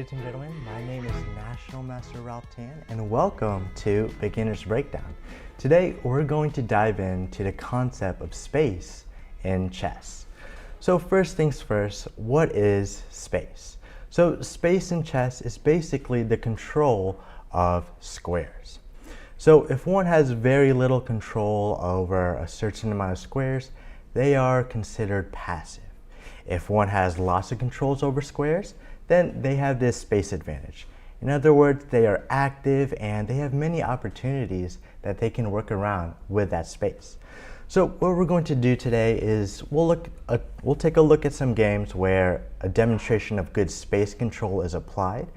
ladies and gentlemen, my name is National Master Ralph Tan and welcome to Beginner's Breakdown. Today we're going to dive into the concept of space in chess. So first things first, what is space? So space in chess is basically the control of squares. So if one has very little control over a certain amount of squares, they are considered passive. If one has lots of controls over squares, then they have this space advantage. In other words, they are active and they have many opportunities that they can work around with that space. So what we're going to do today is we'll take a look at some games where a demonstration of good space control is applied,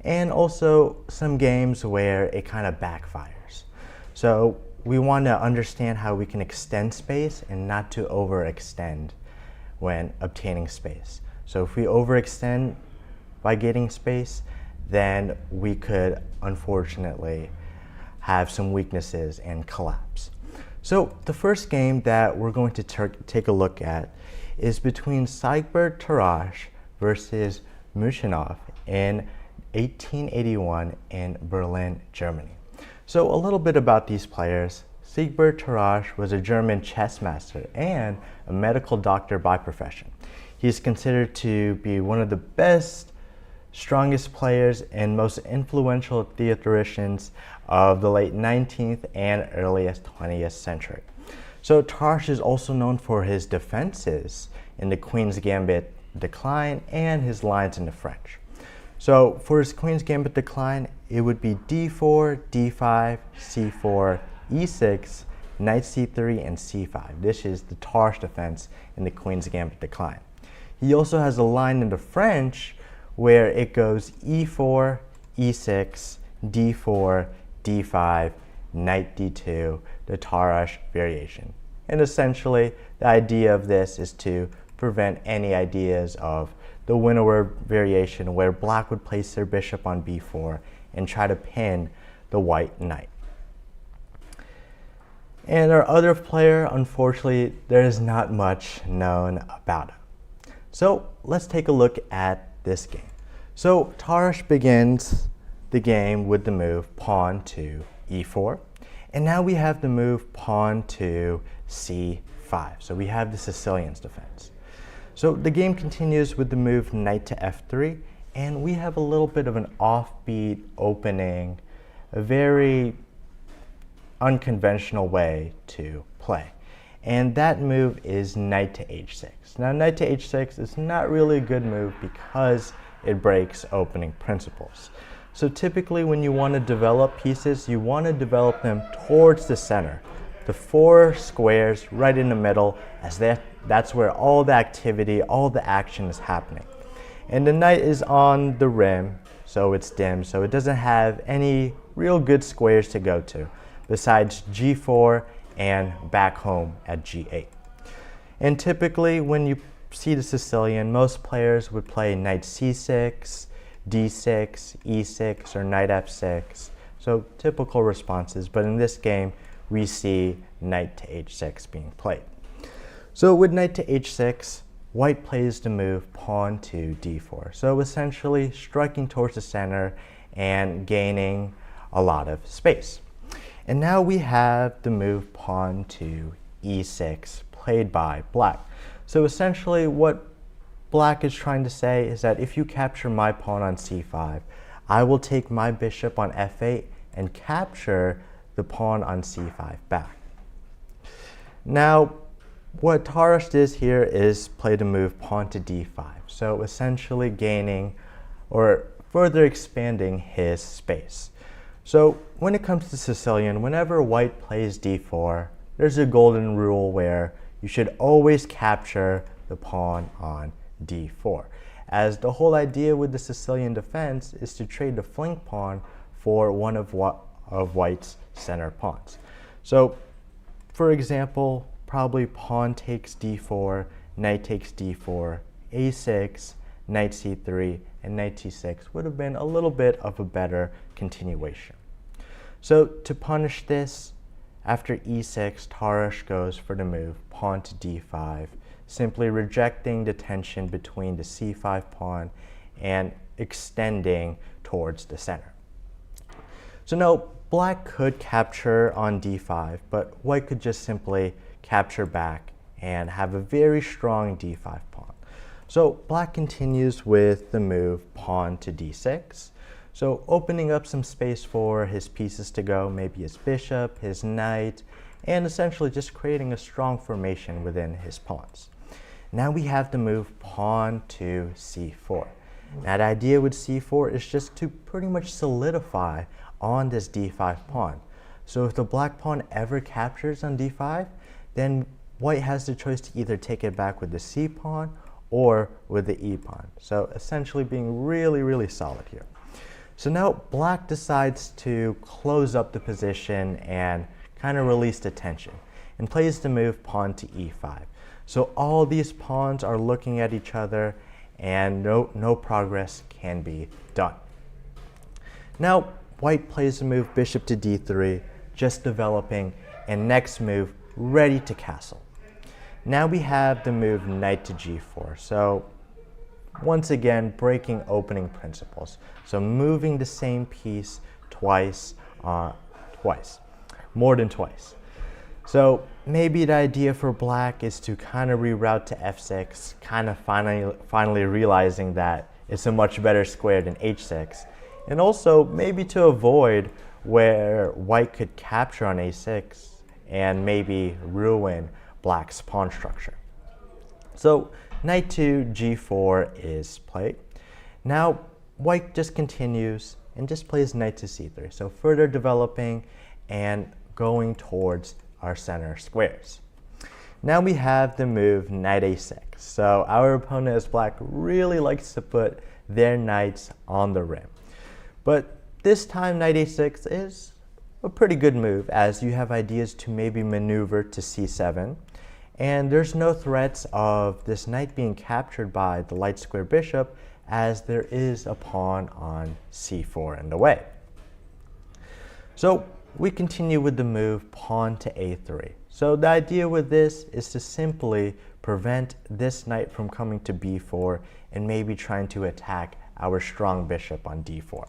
and also some games where it kind of backfires. So we want to understand how we can extend space and not to overextend when obtaining space. So if we overextend by getting space, then we could unfortunately have some weaknesses and collapse. So the first game that we're going to take a look at is between Siegbert Tarrasch versus Muenchhoff in 1881 in Berlin, Germany. So a little bit about these players. Siegbert Tarrasch was a German chess master and a medical doctor by profession. He is considered to be one of the best, strongest players and most influential theoreticians of the late 19th and earliest 20th century. So Tarrasch is also known for his defenses in the Queen's Gambit decline and his lines in the French. So for his Queen's Gambit decline, it would be d4, d5, c4, e6, knight c3, and c5. This is the Tarrasch defense in the Queen's Gambit decline. He also has a line in the French where it goes e4, e6, d4, d5, knight d2, the Tarrasch variation. And essentially, the idea of this is to prevent any ideas of the winnower variation where black would place their bishop on b4 and try to pin the white knight. And our other player, unfortunately, there is not much known about him. So let's take a look at this game. So Tarrasch begins the game with the move pawn to e4. And now we have the move pawn to c5. So we have the Sicilian's defense. So the game continues with the move knight to f3. And we have a little bit of an offbeat opening, a very unconventional way to play. And that move is knight to h6. Now knight to h6 is not really a good move because it breaks opening principles. So typically when you want to develop pieces, you want to develop them towards the center. The four squares right in the middle, as that's where all the activity, all the action is happening. And the knight is on the rim, so it's dim, so it doesn't have any real good squares to go to, besides g4 and back home at g8. And typically when you see the Sicilian, most players would play knight c6, d6, e6, or knight f6. So typical responses, but in this game we see knight to h6 being played. So with knight to h6, white plays the move pawn to d4. So essentially striking towards the center and gaining a lot of space. And now we have the move pawn to e6 played by black. So essentially what black is trying to say is that if you capture my pawn on c5, I will take my bishop on f8 and capture the pawn on c5 back. Now what Tarrasch does here is play the move pawn to d5. So essentially gaining or further expanding his space. So when it comes to Sicilian, whenever white plays d4, there's a golden rule where you should always capture the pawn on d4, as the whole idea with the Sicilian defense is to trade the flank pawn for one of white's center pawns. So for example, probably pawn takes d4, knight takes d4, a6, knight c3, and knight c6 would have been a little bit of a better continuation. So to punish this, after e6, Tarrasch goes for the move pawn to d5, simply rejecting the tension between the c5 pawn and extending towards the center. So now black could capture on d5, but white could just simply capture back and have a very strong d5 pawn. So black continues with the move pawn to d6. So opening up some space for his pieces to go, maybe his bishop, his knight, and essentially just creating a strong formation within his pawns. Now we have the move pawn to c4. Now the idea with c4 is just to pretty much solidify on this d5 pawn. So if the black pawn ever captures on d5, then white has the choice to either take it back with the c pawn or with the e pawn. So essentially being really, really solid here. So now black decides to close up the position and kind of release the tension and plays the move pawn to e5. So all these pawns are looking at each other and no progress can be done. Now white plays the move bishop to d3, just developing, and next move ready to castle. Now we have the move knight to g4. So once again, breaking opening principles. So moving the same piece twice, more than twice. So maybe the idea for black is to kind of reroute to f6, kind of finally realizing that it's a much better square than h6. And also maybe to avoid where white could capture on a6 and maybe ruin black's pawn structure. So knight to g4 is played. Now white just continues and just plays knight to c3. So further developing and going towards our center squares. Now we have the move knight a6. So our opponent as black really likes to put their knights on the rim. But this time knight a6 is a pretty good move, as you have ideas to maybe maneuver to c7. And there's no threats of this knight being captured by the light square bishop, as there is a pawn on c4 in the way. So we continue with the move pawn to a3. So the idea with this is to simply prevent this knight from coming to b4 and maybe trying to attack our strong bishop on d4.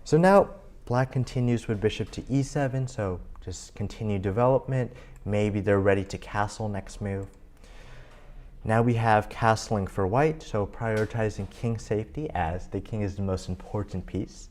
So now black continues with bishop to e7, so just continue development. Maybe they're ready to castle next move. Now we have castling for white, so prioritizing king safety, as the king is the most important piece.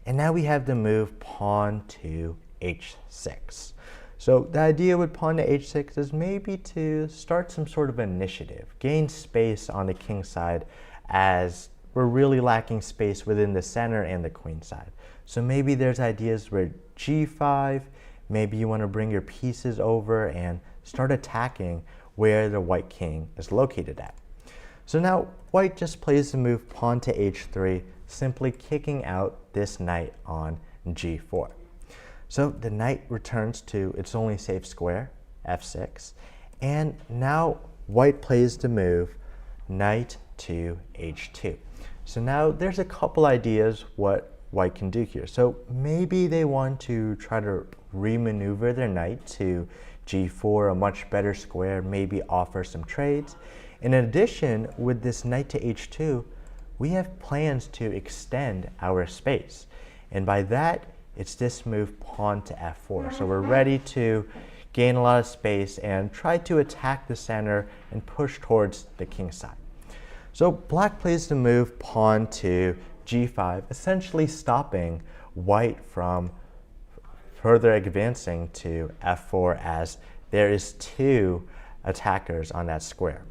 And now we have the move pawn to h6. So the idea with pawn to h6 is maybe to start some sort of initiative, gain space on the king side, as we're really lacking space within the center and the queen side. So maybe there's ideas where g5, maybe you want to bring your pieces over and start attacking where the white king is located at. So now white just plays the move pawn to h3, simply kicking out this knight on g4. So the knight returns to its only safe square, f6, and now white plays the move knight to h2. So now there's a couple ideas what white can do here. So maybe they want to try to remaneuver their knight to g4, a much better square, maybe offer some trades. In addition, with this knight to h2, we have plans to extend our space. And by that, it's this move pawn to f4. So we're ready to gain a lot of space and try to attack the center and push towards the king side. So black plays the move pawn to g5, essentially stopping white from further advancing to f4, as there is two attackers on that square.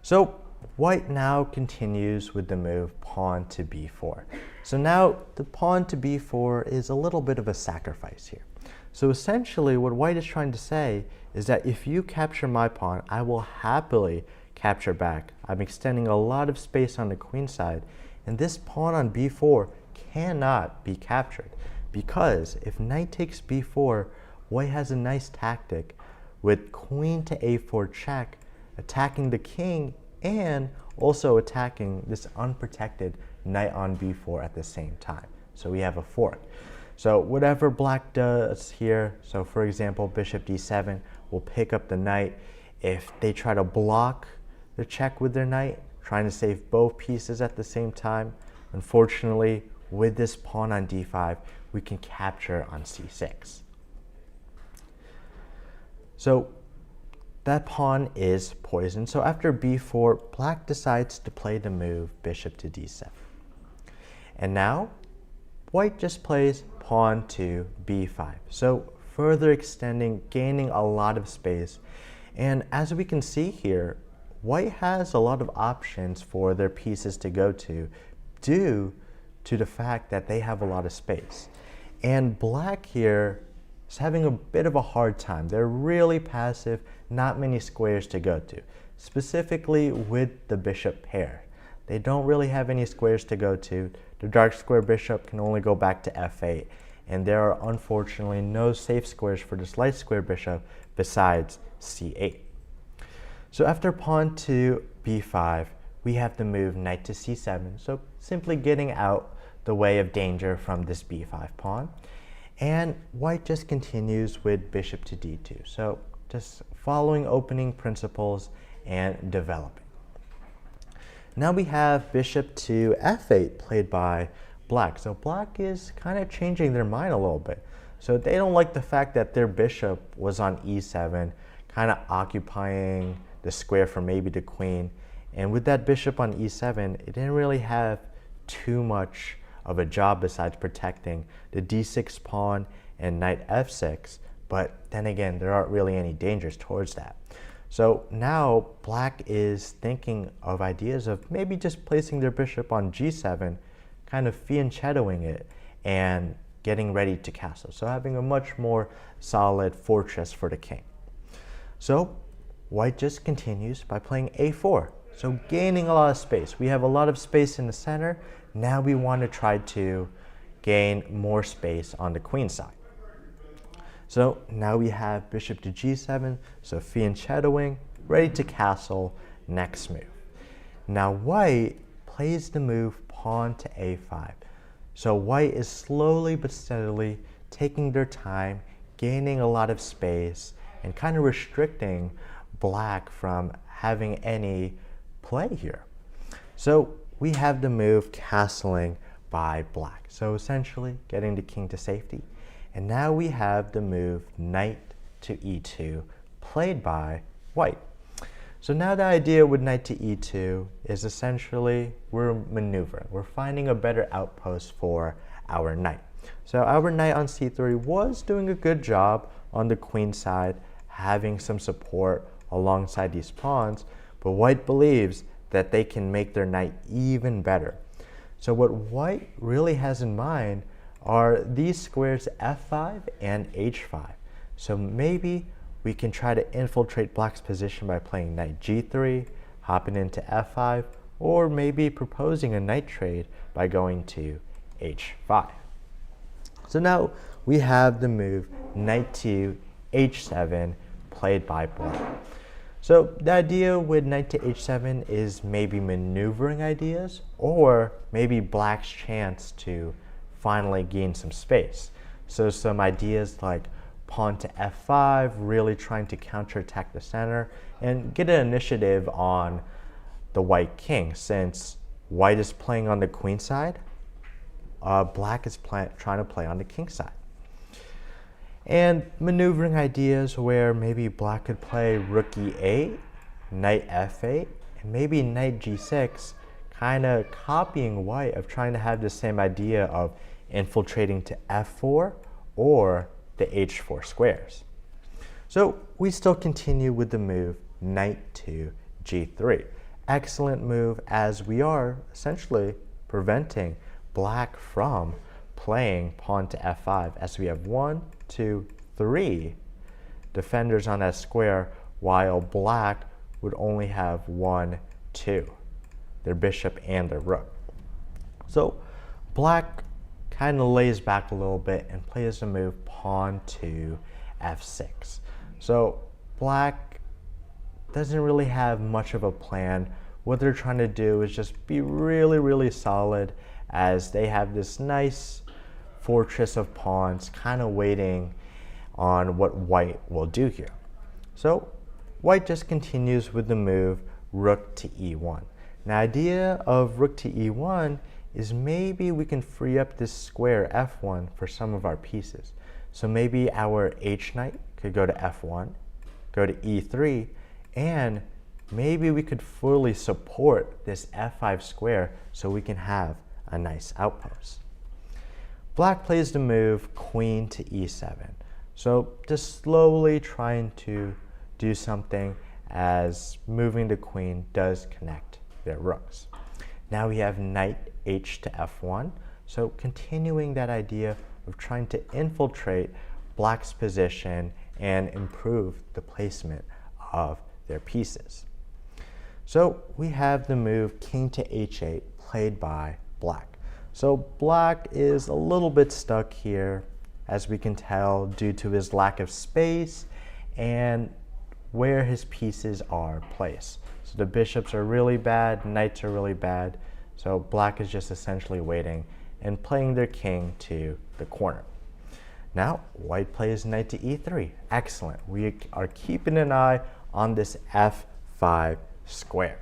So white now continues with the move pawn to b4. So now the pawn to b4 is a little bit of a sacrifice here. So essentially what white is trying to say is that if you capture my pawn, I will happily capture back. I'm extending a lot of space on the queen side, and this pawn on b4 cannot be captured, because if knight takes b4, white has a nice tactic with queen to a4 check, attacking the king and also attacking this unprotected knight on b4 at the same time. So we have a fork. So whatever black does here, so for example, bishop d7 will pick up the knight. If they try to block the check with their knight, trying to save both pieces at the same time. Unfortunately, with this pawn on d5, we can capture on c6. So that pawn is poisoned. So after b4, black decides to play the move bishop to d7. And now white just plays pawn to b5. So further extending, gaining a lot of space. And as we can see here, white has a lot of options for their pieces to go to due to the fact that they have a lot of space. And black here is having a bit of a hard time. They're really passive, not many squares to go to, specifically with the bishop pair. They don't really have any squares to go to. The dark square bishop can only go back to f8, and there are unfortunately no safe squares for this light square bishop besides c8. So after pawn to b5, we have the move knight to c7, so simply getting out the way of danger from this b5 pawn. And white just continues with bishop to d2, so just following opening principles and developing. Now we have bishop to f8 played by black. So black is kind of changing their mind a little bit. So they don't like the fact that their bishop was on e7, kind of occupying the square for maybe the queen. And with that bishop on e7, it didn't really have too much of a job besides protecting the d6 pawn and knight f6. But then again, there aren't really any dangers towards that. So now black is thinking of ideas of maybe just placing their bishop on g7, kind of fianchettoing it and getting ready to castle. So having a much more solid fortress for the king. So white just continues by playing a4. So gaining a lot of space. We have a lot of space in the center. Now we want to try to gain more space on the queen side. So now we have bishop to g7, so fianchettoing, ready to castle, next move. Now white plays the move pawn to a5. So white is slowly but steadily taking their time, gaining a lot of space, and kind of restricting black from having any play here. So we have the move castling by black. So essentially getting the king to safety. And now we have the move knight to e2 played by white. So now the idea with knight to e2 is essentially we're maneuvering. We're finding a better outpost for our knight. So our knight on c3 was doing a good job on the queen side, having some support alongside these pawns, but white believes that they can make their knight even better. So what white really has in mind are these squares f5 and h5. So maybe we can try to infiltrate black's position by playing knight g3, hopping into f5, or maybe proposing a knight trade by going to h5. So now we have the move knight to h7 played by black. So the idea with knight to h7 is maybe maneuvering ideas, or maybe black's chance to finally gain some space. So some ideas like pawn to f5, really trying to counterattack the center and get an initiative on the white king. Since white is playing on the queen side, black is trying to play on the king side. And maneuvering ideas where maybe black could play rook e8, knight f8, and maybe knight g6, kind of copying white of trying to have the same idea of infiltrating to f4 or the h4 squares. So we still continue with the move knight to g3. Excellent move, as we are essentially preventing black from playing pawn to f5, as we have 1, 2, 3 defenders on that square, while black would only have 1, 2, their bishop and their rook. So black kind of lays back a little bit and plays the move pawn to f6. So black doesn't really have much of a plan. What they're trying to do is just be really, really solid, as they have this nice fortress of pawns kind of waiting on what white will do here. So white just continues with the move rook to e1. Now, idea of rook to e1 is maybe we can free up this square f1 for some of our pieces. So maybe our h knight could go to f1, go to e3, and maybe we could fully support this f5 square so we can have a nice outpost. Black plays the move queen to e7. So just slowly trying to do something as moving the queen does connect their rooks. Now we have knight h to f1. So continuing that idea of trying to infiltrate Black's position and improve the placement of their pieces. So we have the move king to h8 played by Black. So Black is a little bit stuck here, as we can tell, due to his lack of space and where his pieces are placed. So the bishops are really bad, knights are really bad, so Black is just essentially waiting and playing their king to the corner. Now, White plays knight to e3. Excellent. We are keeping an eye on this f5 square.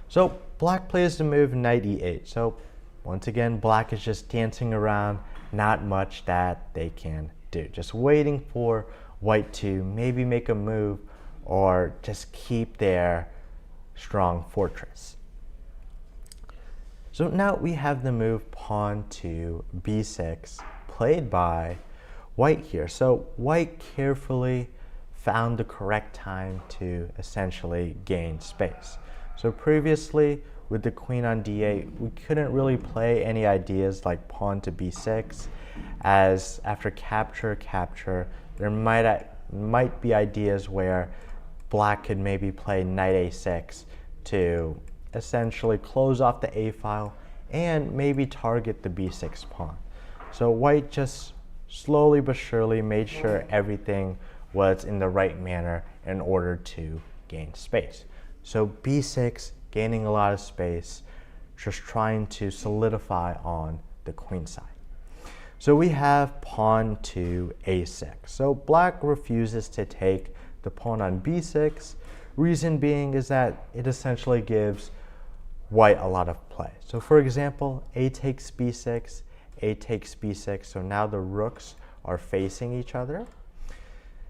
So Black plays the move knight e8. So once again, Black is just dancing around, not much that they can do. Just waiting for White to maybe make a move or just keep their strong fortress. So now we have the move pawn to b6 played by White here. So White carefully found the correct time to essentially gain space. So previously with the queen on d8, we couldn't really play any ideas like pawn to b6, as after capture, there might be ideas where Black could maybe play knight a6 to essentially close off the a file and maybe target the b6 pawn. So White just slowly but surely made sure everything was in the right manner in order to gain space. So b6, gaining a lot of space, just trying to solidify on the queen side. So we have pawn to a6. So Black refuses to take the pawn on b6. Reason being is that it essentially gives White a lot of play. So for example, a takes b6, a takes b6, so now the rooks are facing each other.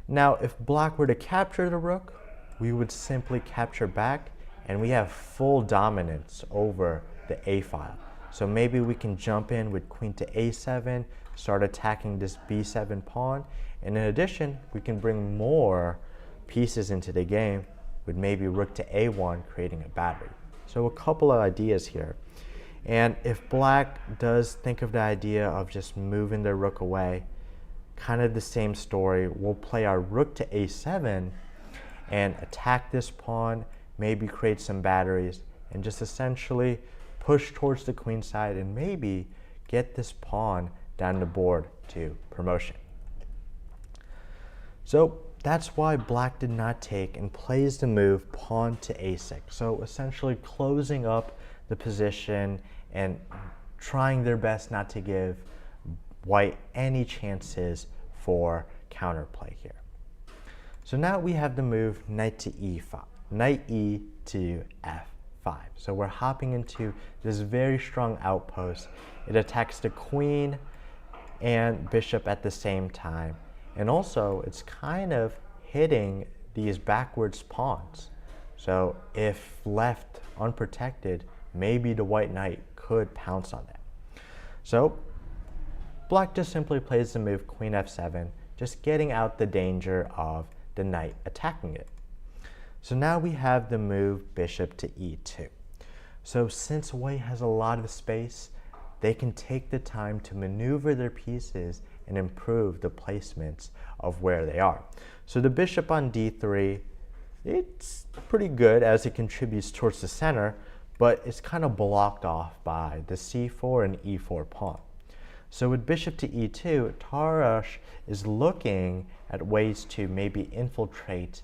Now if Black were to capture the rook, we would simply capture back and we have full dominance over the a file. So maybe we can jump in with queen to a7, start attacking this b7 pawn, and in addition, we can bring more pieces into the game with maybe rook to a1, creating a battery. So a couple of ideas here. And if Black does think of the idea of just moving their rook away, kind of the same story, we'll play our rook to a7 and attack this pawn, maybe create some batteries, and just essentially push towards the queen side and maybe get this pawn down the board to promotion. So that's why Black did not take and plays the move pawn to a6. So essentially closing up the position and trying their best not to give White any chances for counterplay here. So now we have the move knight to e5, knight e to f5. So we're hopping into this very strong outpost. It attacks the queen and bishop at the same time. And also, it's kind of hitting these backwards pawns. So if left unprotected, maybe the white knight could pounce on them. So Black just simply plays the move queen f7, just getting out the danger of the knight attacking it. So now we have the move bishop to e2. So since White has a lot of space, they can take the time to maneuver their pieces and improve the placements of where they are. So the bishop on d3, it's pretty good as it contributes towards the center, but it's kind of blocked off by the c4 and e4 pawn. So with bishop to e2, Tarrasch is looking at ways to maybe infiltrate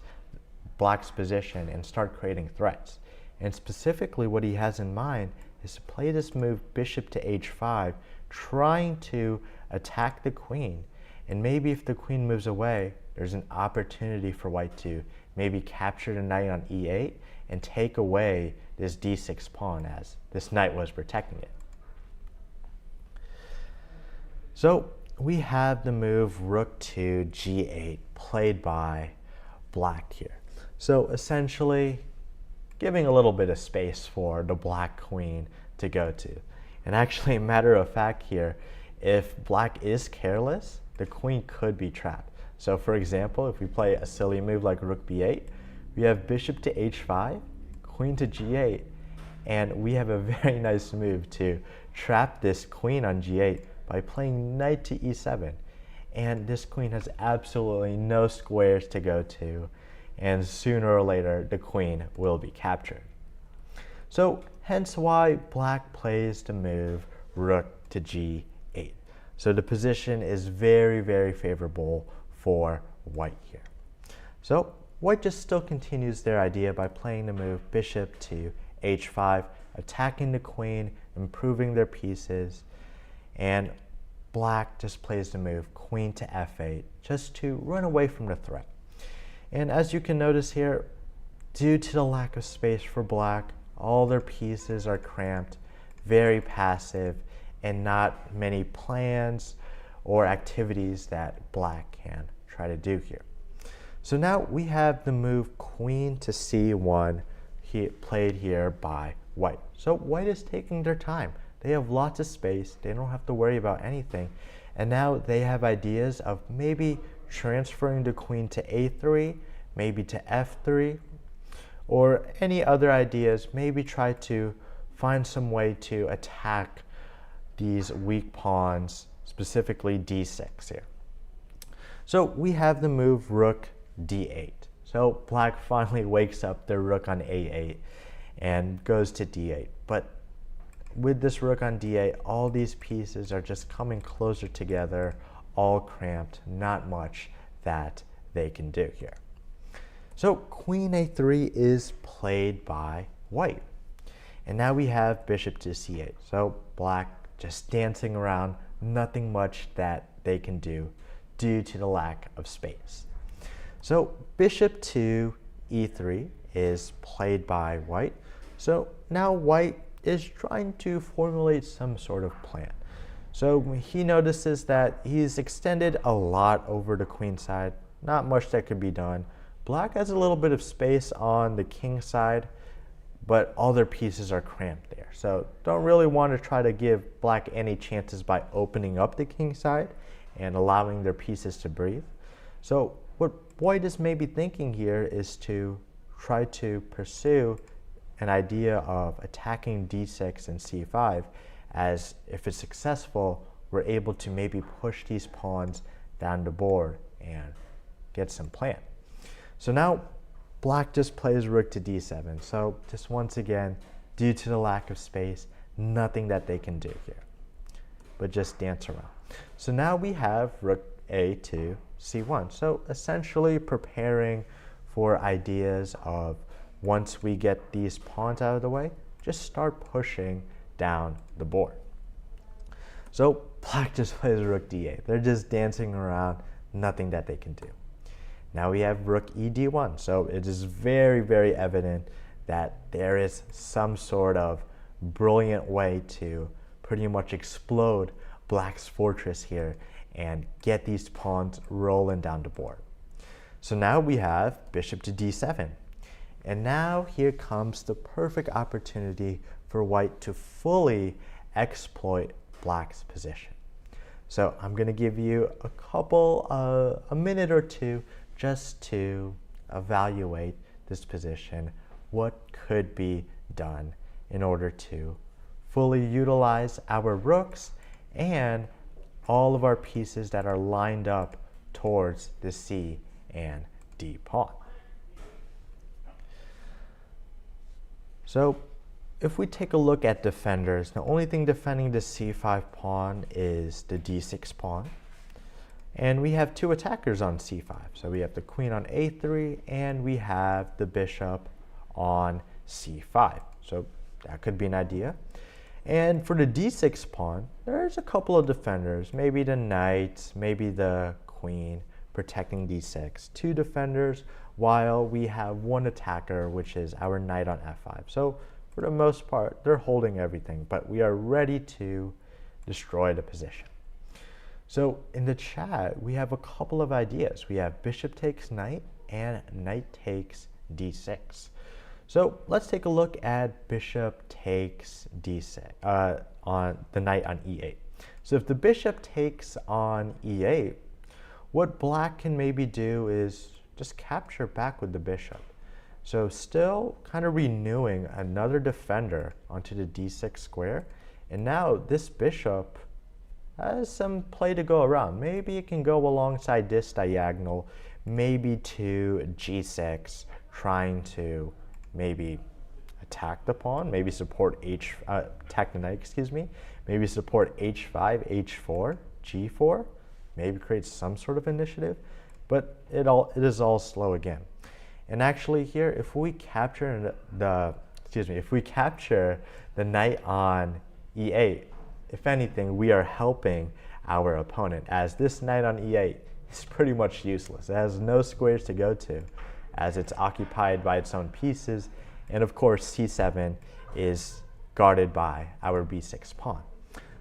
Black's position and start creating threats. And specifically what he has in mind is to play this move bishop to h5, trying to attack the queen. And maybe if the queen moves away, there's an opportunity for white to maybe capture the knight on e8 and take away this d6 pawn, as this knight was protecting it. So we have the move rook to g8 played by black here. So essentially giving a little bit of space for the black queen to go to. And actually, matter of fact here, if black is careless, the queen could be trapped. So for example, if we play a silly move like rook b8, we have bishop to h5, queen to g8, and we have a very nice move to trap this queen on g8 by playing knight to e7. And this queen has absolutely no squares to go to, and sooner or later the queen will be captured. So hence why black plays the move rook to g8. So the position is very, very favorable for white here. So white just still continues their idea by playing the move bishop to h5, attacking the queen, improving their pieces, and black just plays the move queen to f8 just to run away from the threat. And as you can notice here, due to the lack of space for black, all their pieces are cramped, very passive, and not many plans or activities that black can try to do here. So now we have the move queen to c1 played here by white. So white is taking their time. They have lots of space, they don't have to worry about anything, and now they have ideas of maybe transferring the queen to a3, maybe to f3, or any other ideas, maybe try to find some way to attack these weak pawns, specifically d6 here. So we have the move rook d8. So black finally wakes up their rook on a8 and goes to d8. But with this rook on d8, all these pieces are just coming closer together, all cramped, not much that they can do here. So queen a3 is played by white. And now we have bishop to c8. So black just dancing around, nothing much that they can do due to the lack of space. So bishop to e3 is played by white. So now white is trying to formulate some sort of plan. So he notices that he's extended a lot over the queen side, not much that could be done. Black has a little bit of space on the king side, but all their pieces are cramped there. So don't really want to try to give black any chances by opening up the king side and allowing their pieces to breathe. So what white is maybe thinking here is to try to pursue an idea of attacking d6 and c5, as if it's successful, we're able to maybe push these pawns down the board and get some plan. So now black just plays rook to d7. So just once again, due to the lack of space, nothing that they can do here, but just dance around. So now we have rook a to c1. So essentially preparing for ideas of, once we get these pawns out of the way, just start pushing down the board. So black just plays rook d8. They're just dancing around, nothing that they can do. Now we have rook e d1. So it is very, very evident that there is some sort of brilliant way to pretty much explode black's fortress here and get these pawns rolling down the board. So now we have bishop to d7. And now here comes the perfect opportunity for white to fully exploit black's position. So I'm going to give you a minute or two just to evaluate this position, what could be done in order to fully utilize our rooks and all of our pieces that are lined up towards the c and d pawn. So if we take a look at defenders, the only thing defending the c5 pawn is the d6 pawn. And we have two attackers on c5. So we have the queen on a3 and we have the bishop on c5. So that could be an idea. And for the d6 pawn, there's a couple of defenders, maybe the knight, maybe the queen, protecting d6, 2 defenders, while we have 1 attacker, which is our knight on f5. So for the most part, they're holding everything, but we are ready to destroy the position. So in the chat, we have a couple of ideas. We have bishop takes knight and knight takes d6. So let's take a look at bishop takes d6 on the knight on e8. So if the bishop takes on e8, what black can maybe do is just capture back with the bishop. So still kind of renewing another defender onto the d6 square. And now this bishop has some play to go around. Maybe it can go alongside this diagonal, maybe to g6, trying to maybe attack the pawn, maybe support attack the knight, excuse me, maybe support h5, h4, g4, maybe create some sort of initiative, but it is all slow again. And actually here, if we capture the knight on e8, if anything, we are helping our opponent, as this knight on e8 is pretty much useless. It has no squares to go to, as it's occupied by its own pieces, and of course c7 is guarded by our b6 pawn.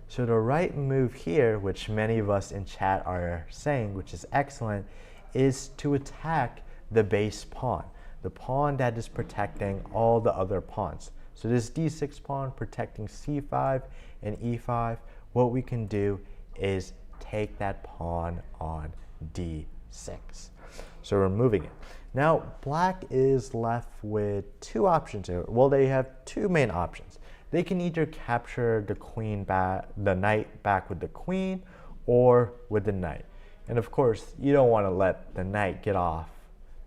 So the right move here, which many of us in chat are saying, which is excellent, is to attack the base pawn, the pawn that is protecting all the other pawns. So this d6 pawn protecting c5 and e5, what we can do is take that pawn on d6. So we're moving it. Now black is left with 2 options here. Well, they have 2 main options. They can either capture the knight back with the queen or with the knight. And of course, you don't want to let the knight get off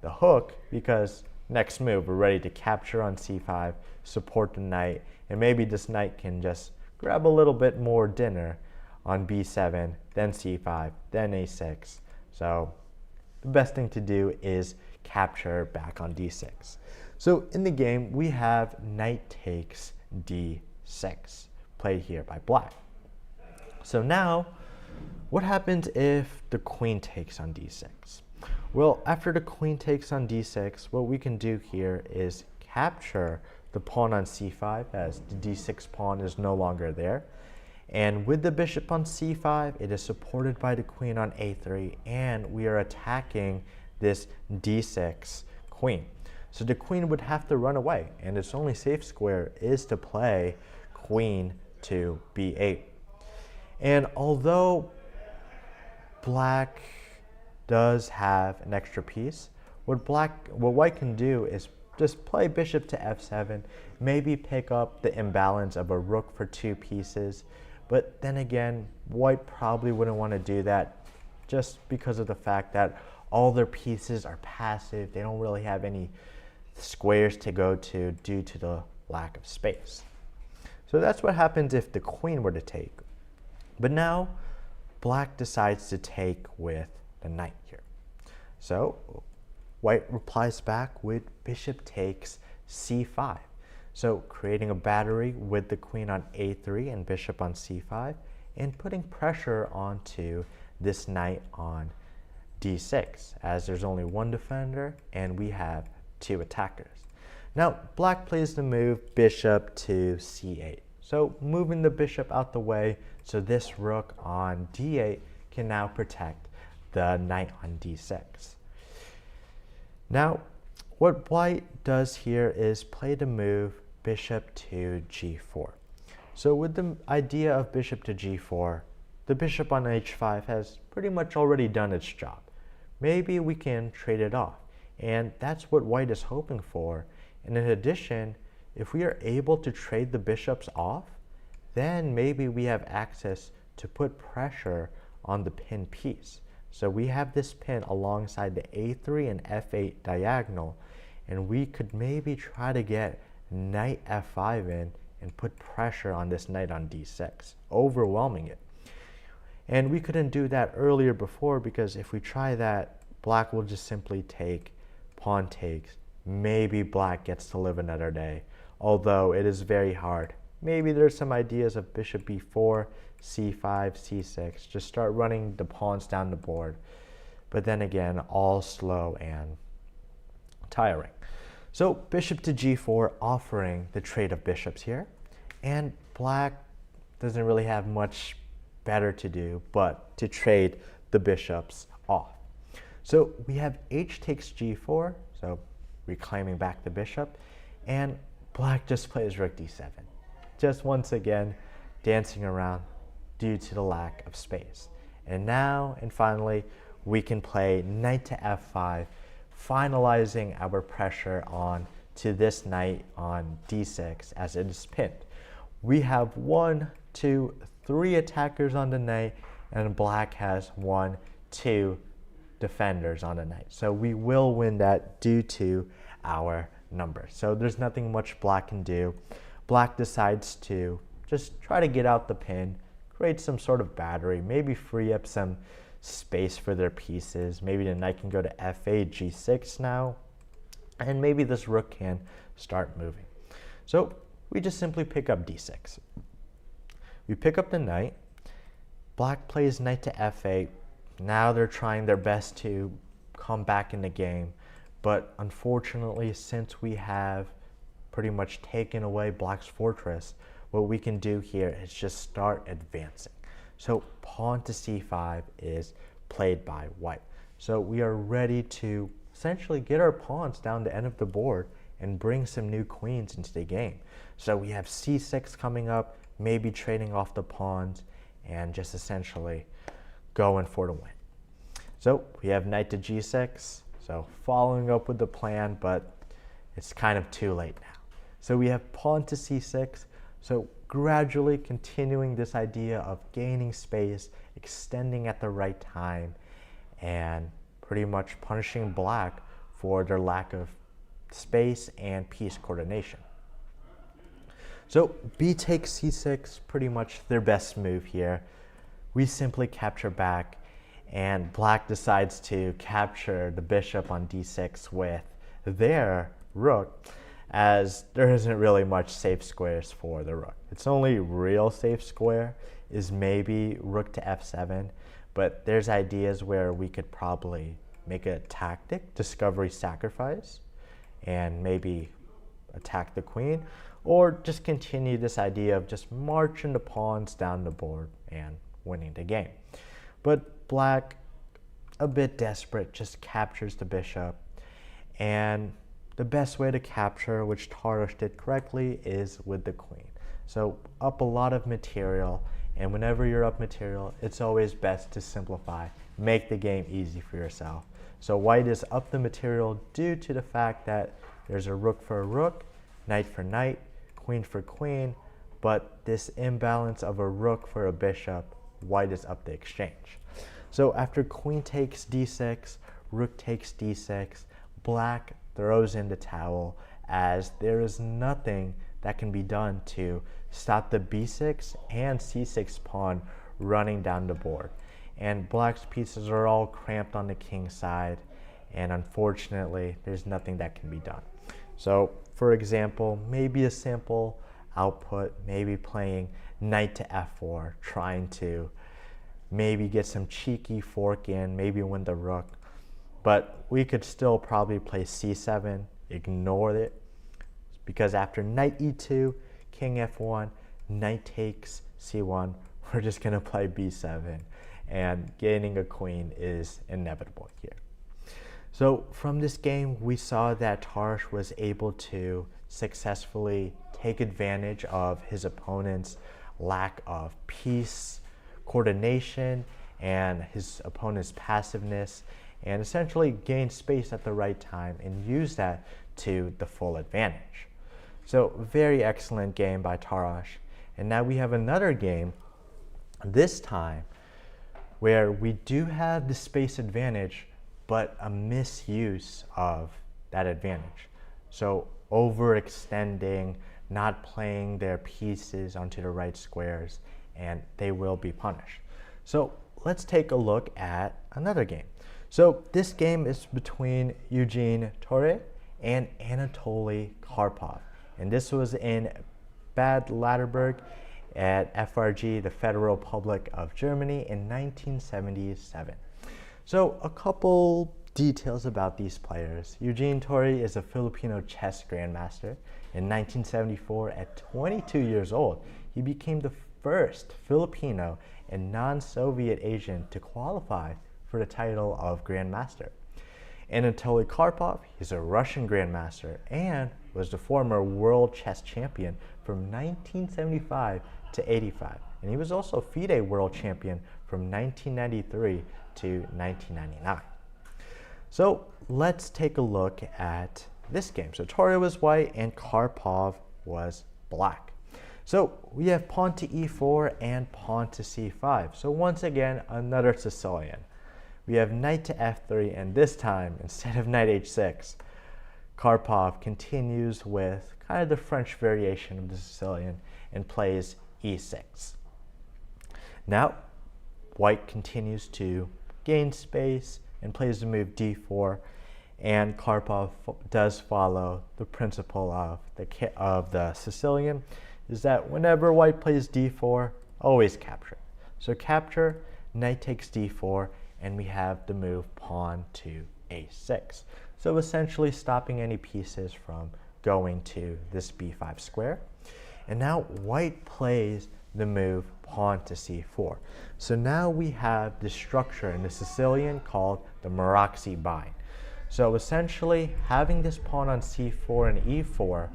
the hook, because next move, we're ready to capture on c5, support the knight, and maybe this knight can just grab a little bit more dinner on b7, then c5, then a6. So the best thing to do is capture back on d6. So in the game, we have knight takes d6, played here by black. So now, what happens if the queen takes on d6? Well, after the queen takes on d6, what we can do here is capture the pawn on c5, as the d6 pawn is no longer there. And with the bishop on c5, it is supported by the queen on a3, and we are attacking this d6 queen. So the queen would have to run away, and its only safe square is to play queen to b8. And although black does have an extra piece, what white can do is just play bishop to f7, maybe pick up the imbalance of a rook for 2 pieces. But then again, white probably wouldn't want to do that, just because of the fact that all their pieces are passive. They don't really have any squares to go to due to the lack of space. So that's what happens if the queen were to take. But now black decides to take with the knight here. So white replies back with bishop takes c5. So creating a battery with the queen on a3 and bishop on c5, and putting pressure onto this knight on d6, as there's only 1 defender and we have 2 attackers. Now black plays the move bishop to c8. So moving the bishop out the way, so this rook on d8 can now protect the knight on d6. Now what white does here is play the move bishop to g4. So with the idea of bishop to g4, the bishop on h5 has pretty much already done its job. Maybe we can trade it off, and that's what white is hoping for. And in addition, if we are able to trade the bishops off, then maybe we have access to put pressure on the pin piece. So we have this pin alongside the a3 and f8 diagonal, and we could maybe try to get knight f5 in and put pressure on this knight on d6, overwhelming it. And we couldn't do that earlier before, because if we try that, black will just simply take, pawn takes. Maybe black gets to live another day, although it is very hard. Maybe there's some ideas of bishop b4, c5, c6, just start running the pawns down the board. but then again, all slow and tiring. So bishop to g4, offering the trade of bishops here, and black doesn't really have much better to do but to trade the bishops off. So we have h takes g4, so reclaiming back the bishop, and black just plays rook d7, just once again dancing around due to the lack of space. And now, and finally, we can play knight to f5, finalizing our pressure on to this knight on d6 as it is pinned. We have 1, 2, 3 attackers on the knight, and black has 1, 2 defenders on the knight. So we will win that due to our number. So there's nothing much black can do. Black decides to just try to get out the pin, create some sort of battery, maybe free up some space for their pieces. Maybe the knight can go to f8, g6 now, and maybe this rook can start moving. So we just simply pick up d6. We pick up the knight. Black plays knight to f8. Now they're trying their best to come back in the game, but unfortunately, since we have pretty much taken away black's fortress, what we can do here is just start advancing. So pawn to c5 is played by white. So we are ready to essentially get our pawns down the end of the board and bring some new queens into the game. So we have c6 coming up, maybe trading off the pawns and just essentially going for the win. So we have knight to g6, so following up with the plan, but it's kind of too late now. So we have pawn to c6, so gradually continuing this idea of gaining space, extending at the right time, and pretty much punishing black for their lack of space and piece coordination. So b takes c6, pretty much their best move here. We simply capture back, and black decides to capture the bishop on d6 with their rook, as there isn't really much safe squares for the rook. Its only real safe square is maybe rook to f7, but there's ideas where we could probably make a tactic, discovery sacrifice, and maybe attack the queen, or just continue this idea of just marching the pawns down the board and winning the game. But black, a bit desperate, just captures the bishop, and the best way to capture, which Tarrasch did correctly, is with the queen. So up a lot of material, and whenever you're up material, it's always best to simplify, make the game easy for yourself. So white is up the material due to the fact that there's a rook for a rook, knight for knight, queen for queen, but this imbalance of a rook for a bishop, white is up the exchange. So after queen takes d6, rook takes d6, black throws in the towel, as there is nothing that can be done to stop the b6 and c6 pawn running down the board. And black's pieces are all cramped on the king side, and unfortunately, there's nothing that can be done. So, for example, maybe a simple output, maybe playing knight to f4, trying to maybe get some cheeky fork in, maybe win the rook. But we could still probably play c7, ignore it, because after knight e2, king f1, knight takes c1, we're just going to play b7, and gaining a queen is inevitable here. So from this game, we saw that Tarrasch was able to successfully take advantage of his opponent's lack of piece coordination and his opponent's passiveness, and essentially gain space at the right time and use that to the full advantage. So very excellent game by Tarrasch. And now we have another game, this time, where we do have the space advantage, but a misuse of that advantage. So overextending, not playing their pieces onto the right squares, and they will be punished. So let's take a look at another game. So this game is between Eugenio Torre and Anatoly Karpov. And this was in Bad Lauterberg at FRG, the Federal Republic of Germany, in 1977. So a couple details about these players. Eugenio Torre is a Filipino chess grandmaster. In 1974, at 22 years old, he became the first Filipino and non-Soviet Asian to qualify for the title of grandmaster. Anatoly Karpov, he's a Russian grandmaster and was the former world chess champion from 1975 to 85. And he was also FIDE world champion from 1993 to 1999. So let's take a look at this game. So Torre was white and Karpov was black. So we have pawn to e4 and pawn to c5. So once again, another Sicilian. We have knight to f3, and this time, instead of knight h6, Karpov continues with kind of the French variation of the Sicilian and plays e6. Now, white continues to gain space and plays the move d4, and Karpov does follow the principle of the Sicilian, is that whenever white plays d4, always capture. So capture, knight takes d4, and we have the move pawn to a6. So essentially stopping any pieces from going to this b5 square. And now white plays the move pawn to c4. So now we have this structure in the Sicilian called the Maroczy bind. So essentially having this pawn on c4 and e4,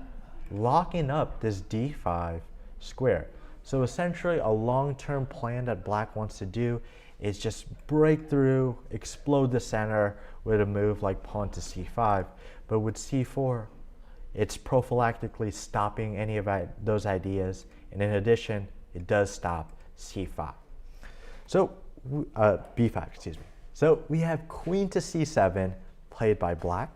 locking up this d5 square. So essentially a long-term plan that black wants to do is just break through, explode the center with a move like pawn to c5. But with c4, it's prophylactically stopping any of those ideas. And in addition, it does stop c5. So, b5, excuse me. So we have queen to c7 played by black.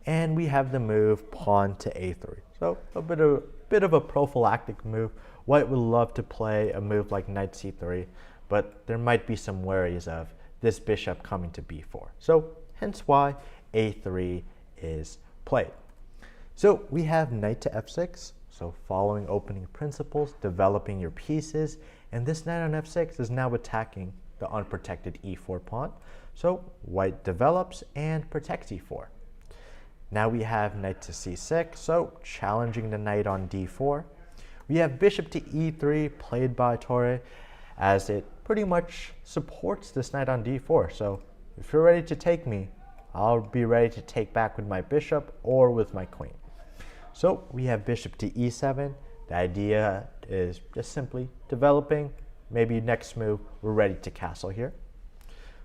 And we have the move pawn to a3. So a bit of a prophylactic move. White would love to play a move like knight c3, but there might be some worries of this bishop coming to b4. So hence why a3 is played. So we have knight to f6. So following opening principles, developing your pieces, and this knight on f6 is now attacking the unprotected e4 pawn. So white develops and protects e4. Now we have knight to c6, so challenging the knight on d4. We have bishop to e3 played by Torre, as it pretty much supports this knight on d4. So if you're ready to take me, I'll be ready to take back with my bishop or with my queen. So we have bishop to e7. The idea is just simply developing. Maybe next move, we're ready to castle here.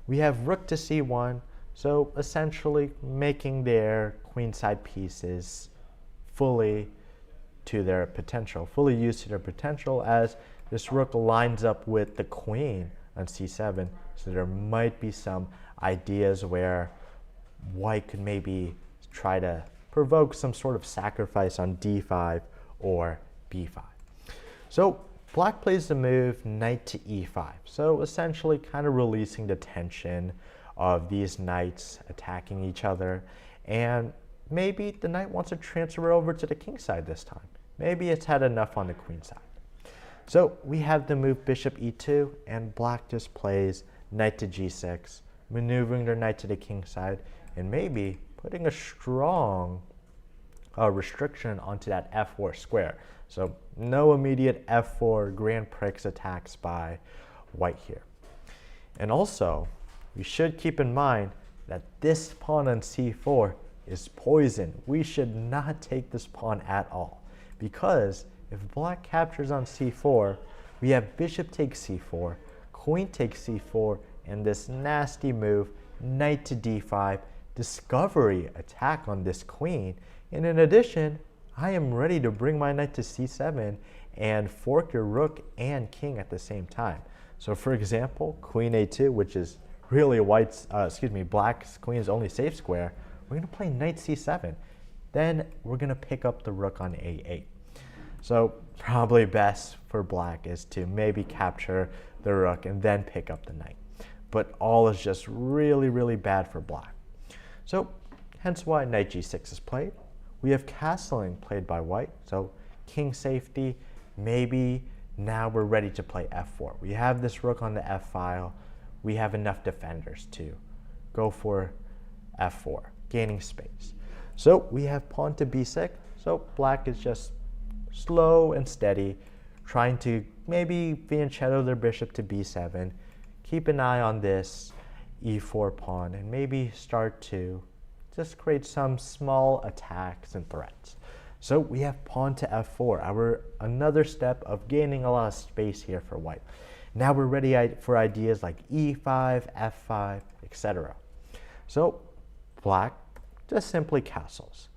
We have rook to c1. So essentially making their queenside pieces fully to their potential, fully used to their potential, as this rook lines up with the queen on c7. So there might be some ideas where white could maybe try to provoke some sort of sacrifice on d5 or b5. So black plays the move knight to e5. So essentially kind of releasing the tension of these knights attacking each other, and maybe the knight wants to transfer over to the king side this time. Maybe it's had enough on the queen side. So we have the move bishop e2, and black just plays knight to g6, maneuvering their knight to the king side, and maybe putting a strong restriction onto that f4 square. So no immediate f4 grand prix attacks by white here. And also, we should keep in mind that this pawn on c4 is poison. We should not take this pawn at all, because if black captures on c4, we have bishop takes c4, queen takes c4, and this nasty move, knight to d5, discovery attack on this queen. And in addition, I am ready to bring my knight to c7 and fork your rook and king at the same time. So for example, queen a2, which is really black's queen's only safe square, we're going to play knight c7. Then we're going to pick up the rook on a8. So probably best for black is to maybe capture the rook and then pick up the knight. But all is just really, really bad for black. So hence why knight g6 is played. We have castling played by white. So king safety, maybe now we're ready to play f4. We have this rook on the f file. we have enough defenders to go for f4, gaining space. So we have pawn to b6, so black is just slow and steady, trying to maybe fianchetto their bishop to b7, keep an eye on this e4 pawn, and maybe start to just create some small attacks and threats. So we have pawn to f4, another step of gaining a lot of space here for white. Now we're ready for ideas like e5, f5, etc. So black just simply castles.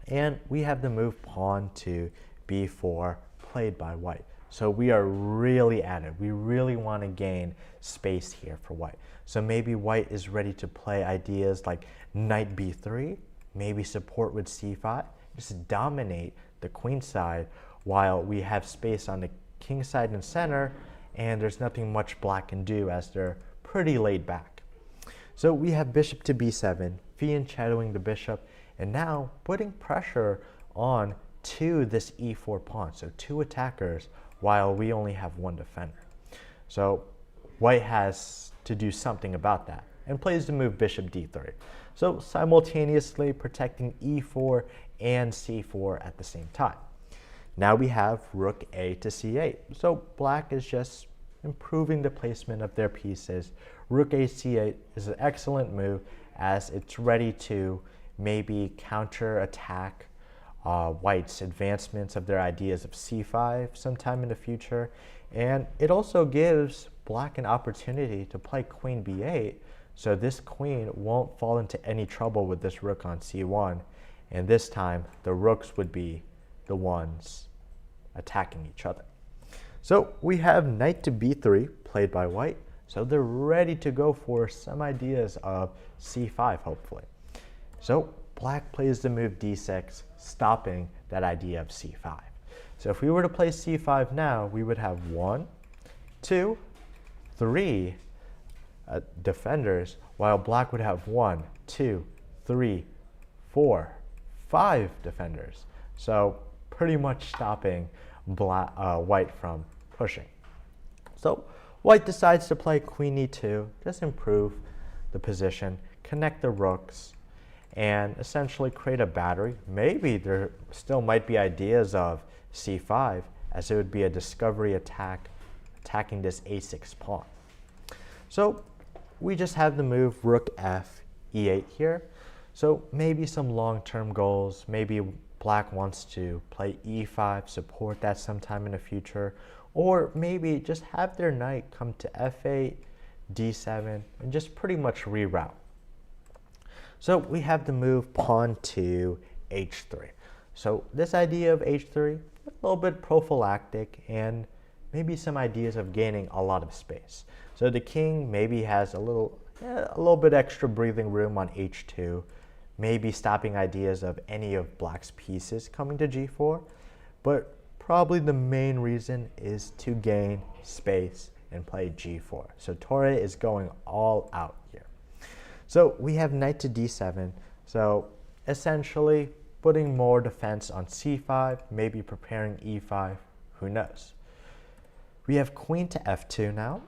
And we have the move pawn to b4 played by white. So we are really at it. We really want to gain space here for white. So maybe white is ready to play ideas like knight b3, maybe support with c5, just dominate the queen side while we have space on the king side and center, and there's nothing much black can do as they're pretty laid back. So we have bishop to b7, fianchettoing the bishop, and now putting pressure on to this e4 pawn, so two attackers while we only have one defender. So white has to do something about that and plays the move bishop d3. So simultaneously protecting e4 and c4 at the same time. Now we have rook a to c8. So black is just improving the placement of their pieces. Rook a c8 is an excellent move as it's ready to maybe counter attack white's advancements of their ideas of c5 sometime in the future. And it also gives black an opportunity to play queen b8, so this queen won't fall into any trouble with this rook on c1. And this time, the rooks would be the ones attacking each other. So we have knight to b3 played by white. So they're ready to go for some ideas of c5, hopefully. So black plays the move d6, stopping that idea of c5. So if we were to play c5 now, we would have 1, 2, 3 defenders, while black would have 1, 2, 3, 4, 5 defenders. So pretty much stopping white from pushing. So white decides to play queen e2, just improve the position, connect the rooks, and essentially create a battery. Maybe there still might be ideas of c5, as it would be a discovery attack attacking this a6 pawn. So we just have the move rook f e8 here. So maybe some long-term goals, maybe black wants to play e5, support that sometime in the future, or maybe just have their knight come to f8, d7, and just pretty much reroute. So we have the move pawn to h3. So this idea of h3, a little bit prophylactic and maybe some ideas of gaining a lot of space. So the king maybe has a little bit extra breathing room on h2, maybe stopping ideas of any of black's pieces coming to g4, but probably the main reason is to gain space and play g4. So Torre is going all out here. So we have knight to d7, so essentially putting more defense on c5, maybe preparing e5, who knows. We have queen to f2 now.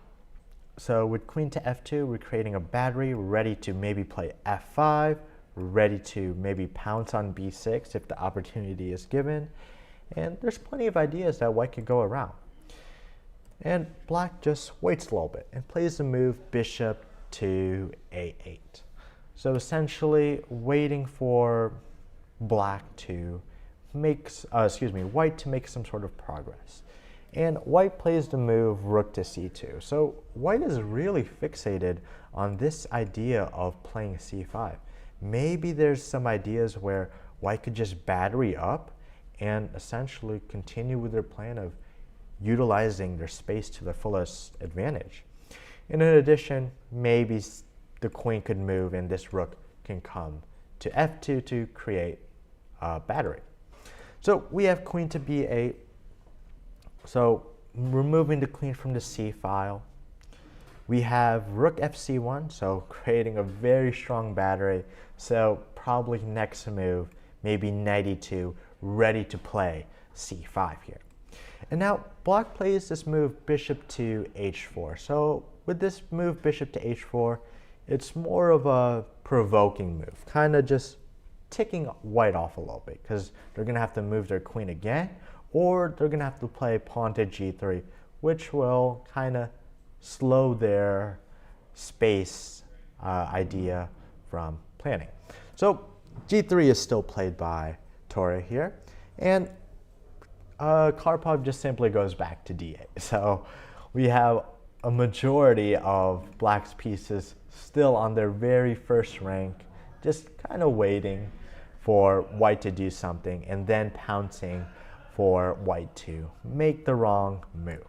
So with queen to f2, we're creating a battery, ready to maybe play f5, ready to maybe pounce on b6 if the opportunity is given. And there's plenty of ideas that white could go around. And black just waits a little bit and plays the move bishop to a8. So essentially waiting for black to make, white to make some sort of progress. And white plays the move rook to c2. So white is really fixated on this idea of playing c5. Maybe there's some ideas where white could just battery up and essentially continue with their plan of utilizing their space to their fullest advantage. And in addition, maybe the queen could move and this rook can come to f2 to create a battery. So we have queen to b8. So removing the queen from the c file. We have rook fc1, so creating a very strong battery. So probably next move, maybe knight e2, ready to play c5 here. And now black plays this move bishop to h4. So with this move bishop to h4, it's more of a provoking move, kind of just ticking white off a little bit, because they're going to have to move their queen again, or they're going to have to play pawn to g3, which will kind of slow their space idea from planning. So g3 is still played by Torre here, and Karpov just simply goes back to d8. So we have a majority of black's pieces still on their very first rank, just kind of waiting for white to do something and then pouncing for white to make the wrong move.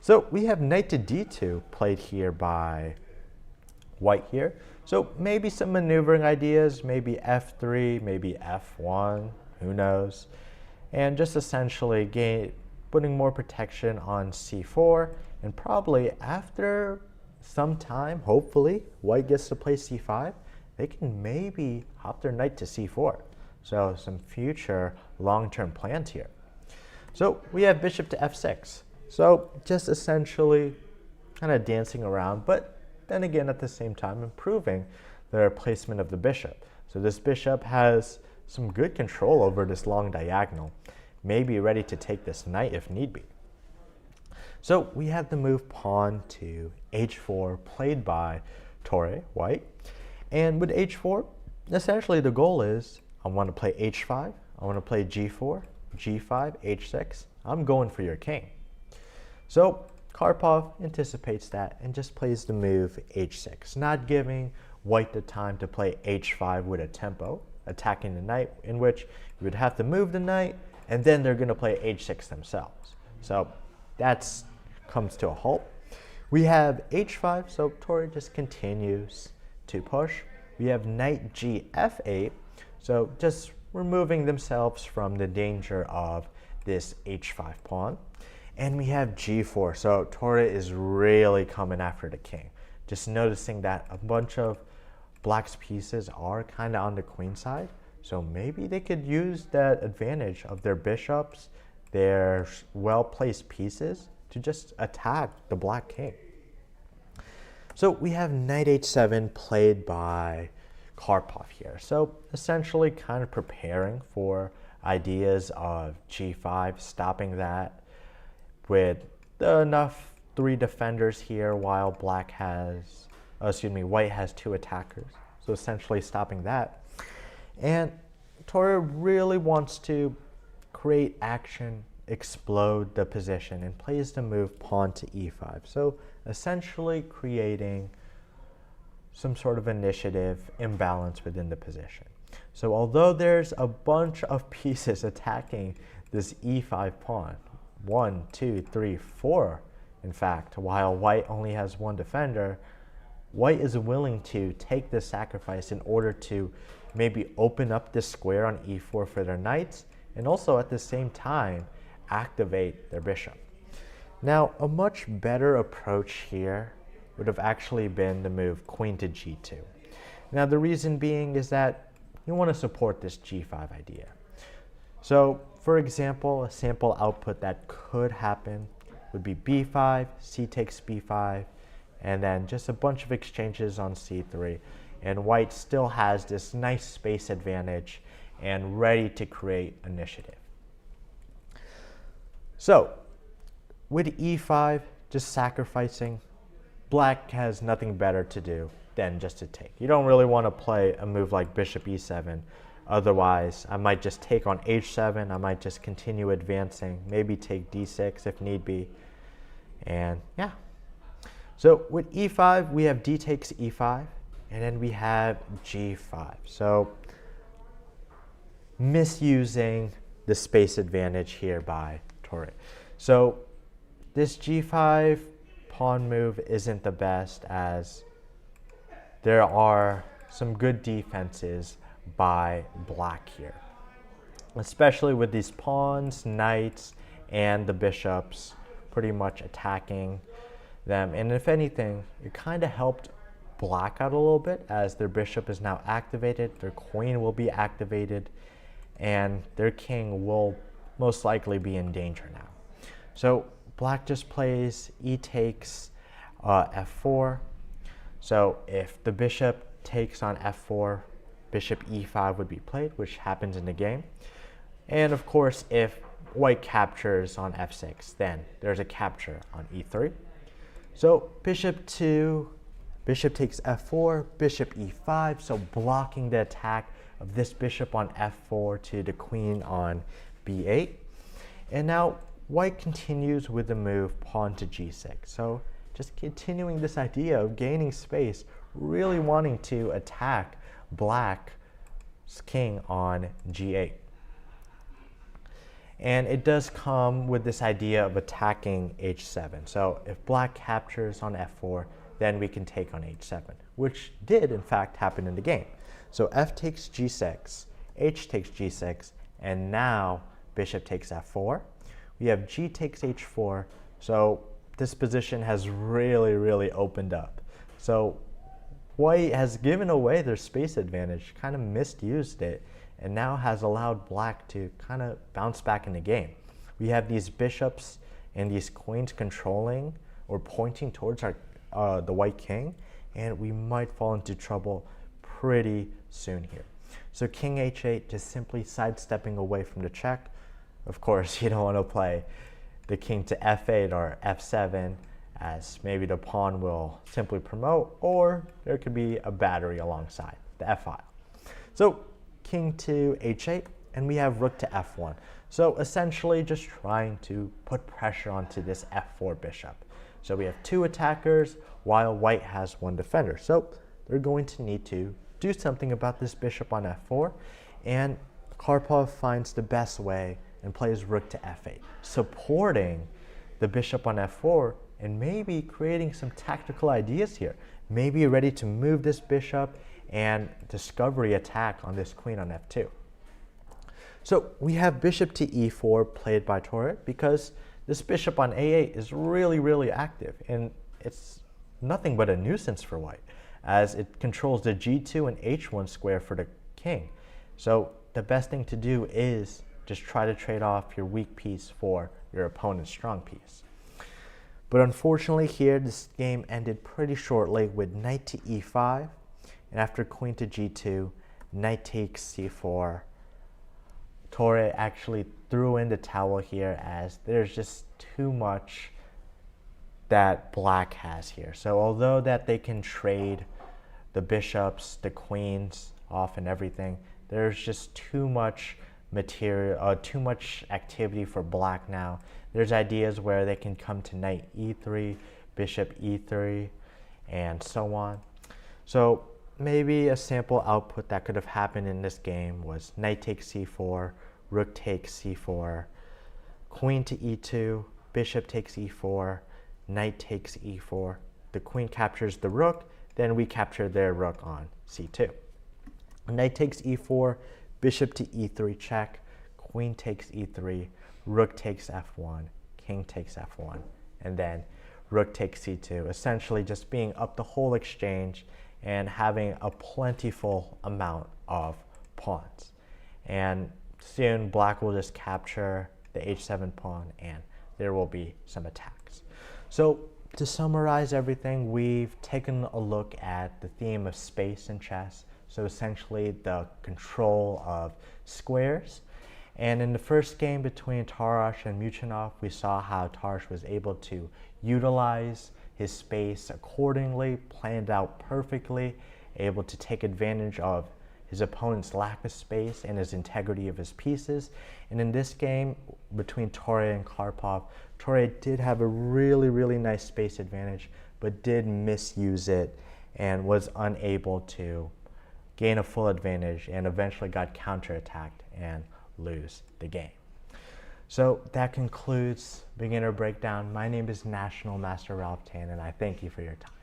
So we have knight to d2 played here by white here. So maybe some maneuvering ideas, maybe f3, maybe f1, who knows. And just essentially putting more protection on c4, and probably after some time, hopefully, white gets to play c5, they can maybe hop their knight to c4. So some future long-term plans here. So we have bishop to f6. So just essentially kind of dancing around, but then again at the same time improving their placement of the bishop. So this bishop has some good control over this long diagonal, maybe ready to take this knight if need be. So we have the move pawn to h4 played by Torre, white. And with h4, essentially the goal is I want to play h5, I want to play g4, g5, h6. I'm going for your king. So Karpov anticipates that and just plays the move h6, not giving white the time to play h5 with a tempo, attacking the knight, in which you would have to move the knight, and then they're going to play h6 themselves. So that comes to a halt. We have h5, so Torre just continues to push. We have knight gf8, so just removing themselves from the danger of this h5 pawn. And we have g4, so Torre is really coming after the king. Just noticing that a bunch of black's pieces are kind of on the queen side, so maybe they could use that advantage of their bishops, their well-placed pieces, to just attack the black king. So we have knight h7 played by Karpov here. So essentially kind of preparing for ideas of g5, stopping that with enough 3 defenders here while white has 2 attackers. So essentially stopping that. And Torre really wants to create action, explode the position, and plays the move pawn to e5. So essentially creating some sort of initiative imbalance within the position. So although there's a bunch of pieces attacking this e5 pawn, 1, 2, 3, 4, in fact, while white only has 1 defender, white is willing to take this sacrifice in order to maybe open up this square on e4 for their knights, and also at the same time activate their bishop. Now, a much better approach here would have actually been the move queen to g2. Now, the reason being is that you want to support this g5 idea. So, for example, a sample output that could happen would be b5, c takes b5, and then just a bunch of exchanges on c3. And white still has this nice space advantage and ready to create initiative. So, with e5 just sacrificing, black has nothing better to do than just to take. You don't really want to play a move like bishop e7. Otherwise, I might just take on h7. I might just continue advancing, maybe take d6 if need be. And yeah. So with e5, we have d takes e5, and then we have g5. So misusing the space advantage here by Torre. So this g5 pawn move isn't the best, as there are some good defenses by black here, especially with these pawns, knights, and the bishops pretty much attacking them. And if anything, it kind of helped black out a little bit, as their bishop is now activated, their queen will be activated, and their king will most likely be in danger now. So black just plays e takes f4. So if the bishop takes on f4, bishop e5 would be played, which happens in the game. And of course, if white captures on f6, then there's a capture on e3. So bishop takes f4, bishop e5, so blocking the attack of this bishop on f4 to the queen on b8. And now white continues with the move pawn to g6. So just continuing this idea of gaining space, really wanting to attack black's king on g8. And it does come with this idea of attacking h7. So if black captures on f4, then we can take on h7, which did in fact happen in the game. So f takes g6, h takes g6, and now bishop takes f4. We have g takes h4, so this position has really opened up. So white has given away their space advantage, kind of misused it, and now has allowed black to kind of bounce back in the game. We have these bishops and these queens controlling or pointing towards the white king, and we might fall into trouble pretty soon here. So king h8, just simply sidestepping away from the check. Of course, you don't want to play the king to f8 or f7, as maybe the pawn will simply promote, or there could be a battery alongside the f file. So king to h8, and we have rook to f1. So essentially just trying to put pressure onto this f4 bishop. So we have two attackers while white has one defender. So they're going to need to do something about this bishop on f4, and Karpov finds the best way and plays rook to f8, supporting the bishop on f4 and maybe creating some tactical ideas here. Maybe ready to move this bishop and discovery attack on this queen on f2. So we have bishop to e4 played by Torre because this bishop on a8 is really active, and it's nothing but a nuisance for white as it controls the g2 and h1 square for the king. So the best thing to do is just try to trade off your weak piece for your opponent's strong piece. But unfortunately here, this game ended pretty shortly with knight to e5, and after queen to g2, knight takes c4. Torre actually threw in the towel here as there's just too much that black has here. So although that they can trade the bishops, the queens off and everything, there's just too much material, too much activity for black now. There's ideas where they can come to knight e3, bishop e3, and so on. So maybe a sample output that could have happened in this game was knight takes c4, rook takes c4, queen to e2, bishop takes e4, knight takes e4. The queen captures the rook, then we capture their rook on c2. Knight takes e4, bishop to e3 check, queen takes e3, rook takes f1, king takes f1, and then rook takes c2, essentially just being up the whole exchange and having a plentiful amount of pawns. And soon black will just capture the h7 pawn and there will be some attacks. So to summarize everything, we've taken a look at the theme of space in chess. So essentially the control of squares. And in the first game between Tarrasch and Muenchhoff, we saw how Tarrasch was able to utilize his space accordingly, planned out perfectly, able to take advantage of his opponent's lack of space and his integrity of his pieces. And in this game between Torre and Karpov, Torre did have a really nice space advantage, but did misuse it and was unable to gain a full advantage and eventually got counterattacked and lose the game. So that concludes Beginner Breakdown. My name is National Master Ralph Tan, and I thank you for your time.